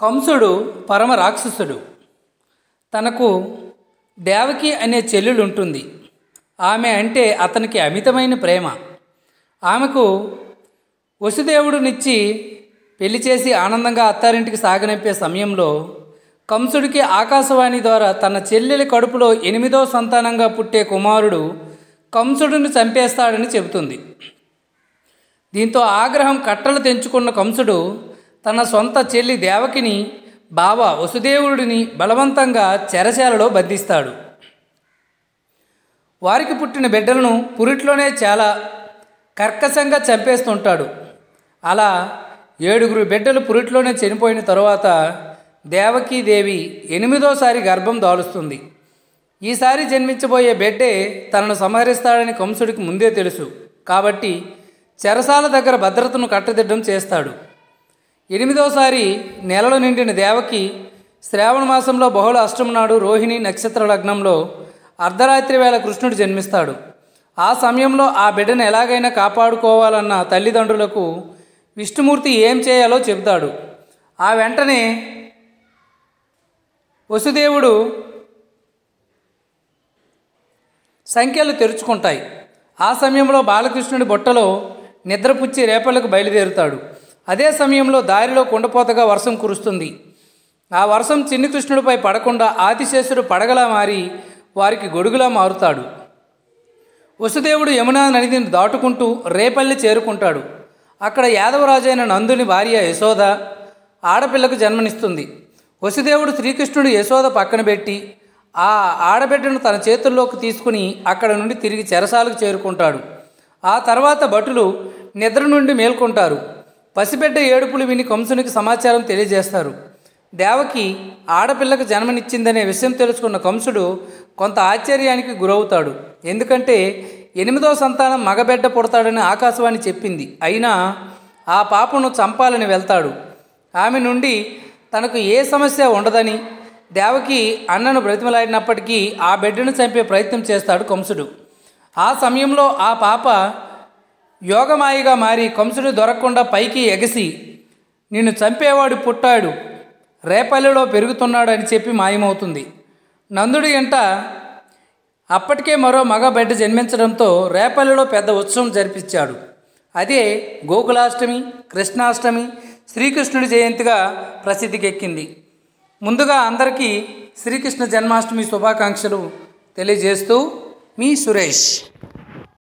కంసుడు పరమ రాక్షసుడు. తనకు దేవకి అనే చెల్లెలు ఉంటుంది. ఆమె అంటే అతనికి అమితమైన ప్రేమ. ఆమెకు వసుదేవుడినిచ్చి పెళ్లి చేసి ఆనందంగా అత్తారింటికి సాగనంపే సమయంలో కంసుడికి ఆకాశవాణి ద్వారా తన చెల్లెలి కడుపులో 8వ సంతానంగా పుట్టే కుమారుడు కంసుడిని చంపేస్తాడని చెబుతుంది. దీంతో ఆగ్రహం కట్టలు తెంచుకున్న కంసుడు తన సొంత చెల్లి దేవకిని బావ వసుదేవుడిని బలవంతంగా చెరసాలలో బంధిస్తాడు. వారికి పుట్టిన బిడ్డలను పురిట్లోనే చాలా కర్కశంగా చంపేస్తుంటాడు. అలా 7 బిడ్డలు పురిట్లోనే చనిపోయిన తరువాత దేవకీదేవి 8వసారి గర్భం దాలుస్తుంది. ఈసారి జన్మించబోయే బిడ్డే తనను సంహరిస్తాడని కంసుడికి ముందే తెలుసు. కాబట్టి చెరసాల దగ్గర భద్రతను కట్టదిడ్డం చేస్తాడు. 8వసారి నెలలు నిండిన దేవకి శ్రావణ మాసంలో బహుళ అష్టమి నాడు రోహిణి నక్షత్ర లగ్నంలో అర్ధరాత్రి వేళ కృష్ణుడు జన్మిస్తాడు. ఆ సమయంలో ఆ బిడ్డను ఎలాగైనా కాపాడుకోవాలన్న తల్లిదండ్రులకు విష్ణుమూర్తి ఏం చేయాలో చెబుతాడు. ఆ వెంటనే వసుదేవుడు సంఖ్యలు తెరుచుకుంటాయి. ఆ సమయంలో బాలకృష్ణుడి బొట్టలో నిద్రపుచ్చి రేపళ్లకు బయలుదేరుతాడు. అదే సమయంలో దారిలో కుండపోతగా వర్షం కురుస్తుంది. ఆ వర్షం చిన్ని కృష్ణుడిపై పడకుండా ఆదిశేషుడు పడగలా మారి వారికి గొడుగులా మారుతాడు. వసుదేవుడు యమునా నదిని దాటుకుంటూ రేపల్లి చేరుకుంటాడు. అక్కడ యాదవరాజైన నందుని భార్య యశోద ఆడపిల్లకు జన్మనిస్తుంది. వసుదేవుడు శ్రీకృష్ణుడు యశోద పక్కన పెట్టి ఆ ఆడబిడ్డను తన చేతుల్లోకి తీసుకుని అక్కడ నుండి తిరిగి చెరసాలకు చేరుకుంటాడు. ఆ తర్వాత భటులు నిద్ర నుండి మేల్కొంటారు. పసిబిడ్డ ఏడుపులు విని కంసునికి సమాచారం తెలియజేస్తారు. దేవకి ఆడపిల్లకు జన్మనిచ్చిందనే విషయం తెలుసుకున్న కంసుడు కొంత ఆశ్చర్యానికి గురవుతాడు. ఎందుకంటే 8వ సంతానం మగబిడ్డ పుడతాడని ఆకాశవాణి చెప్పింది. అయినా ఆ పాపను చంపాలని వెళ్తాడు. ఆమె నుండి తనకు ఏ సమస్య ఉండదని దేవకి అన్నను బ్రతిమలాడినప్పటికీ ఆ బిడ్డను చంపే ప్రయత్నం చేస్తాడు కంసుడు. ఆ సమయంలో ఆ పాప యోగమాయిగా మారి కంసుడు దొరకకుండా పైకి ఎగసి నిన్ను చంపేవాడు పుట్టాడు, రేపల్లిలో పెరుగుతున్నాడు అని చెప్పి మాయమవుతుంది. నందుడి ఎంట అప్పటికే మరో మగ బిడ్డ జన్మించడంతో రేపల్లిలో పెద్ద ఉత్సవం జరిపించాడు. అదే గోకులాష్టమి, కృష్ణాష్టమి, శ్రీకృష్ణుడి జయంతిగా ప్రసిద్ధికెక్కింది. ముందుగా అందరికీ శ్రీకృష్ణ జన్మాష్టమి శుభాకాంక్షలు తెలియజేస్తూ మీ సురేష్.